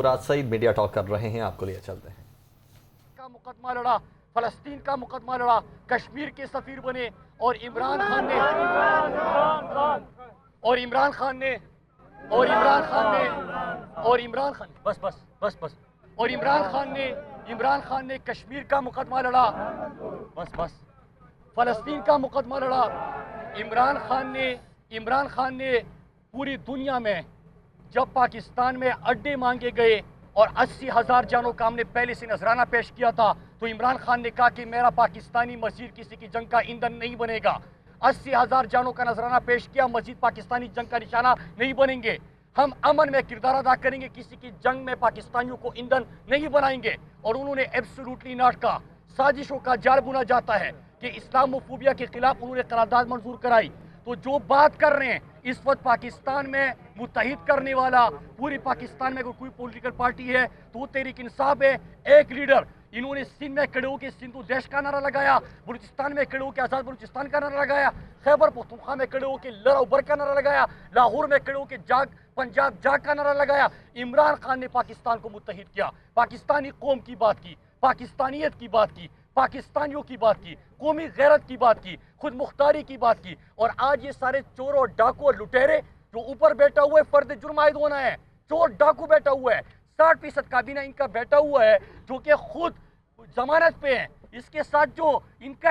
مراد سعید media talk کر رہے ہیں، آپ کو لیے چلتے ہیں۔ کا مقدمہ لڑا، فلسطین کا مقدمہ لڑا، کشمیر کے سفیر بنے اور عمران خان نے کشمیر کا مقدمہ لڑا، فلسطین کا مقدمہ لڑا۔ عمران خان نے پوری دنیا میں جب پاکستان میں اڈے مانگے گئے اور 80,000 جانوں کا ہم نے پہلے سے نذرانہ پیش کیا تھا، تو عمران خان نے کہا کہ میرا پاکستانی مزید کسی کی جنگ کا ایندھن نہیں بنے گا۔ 80,000 جانوں کا نذرانہ پیش کیا، مزید پاکستانی جنگ کا نشانہ نہیں بنیں گے، ہم امن میں کردار ادا کریں گے، کسی کی جنگ میں پاکستانیوں کو ایندھن نہیں بنائیں گے۔ اور انہوں نے ایبسولوٹلی ناٹ کا سازشوں کا جال بنا جاتا ہے کہ اسلام فوبیا کے خلاف انہوں نے قرارداد منظور کرائی۔ تو جو بات کر رہے ہیں اس وقت پاکستان میں متحد کرنے والا، پوری پاکستان میں کوئی پولیٹیکل پارٹی ہے تو وہ تحریک انصاف ہے۔ ایک لیڈر انہوں نے سندھ میں کھڑے ہو کے سندھ و دیش کا نعرہ لگایا، بلوچستان میں کھڑے ہو کے آزاد بلوچستان کا نعرہ لگایا، خیبر پختونخوا میں کھڑے ہو کے لڑ اور بر کا نعرہ لگایا، لاہور میں کھڑے ہو کے جاگ پنجاب جاگ کا نعرہ لگایا۔ عمران خان نے پاکستان کو متحد کیا، پاکستانی قوم کی بات کی، پاکستانیت کی بات کی، پاکستانیوں کی بات کی، قومی غیرت کی بات کی، خود مختاری کی بات کی۔ اور آج یہ سارے چور اور ڈاکو اور لٹیرے جو اوپر بیٹھا ہوا ہے فرد جرم عائد ہونا ہے، چور ڈاکو بیٹھا ہوا ہے، 60% کابینہ ان کا بیٹھا ہوا ہے جو کہ خود ضمانت پہ ہیں، اس کے ساتھ جو ان کا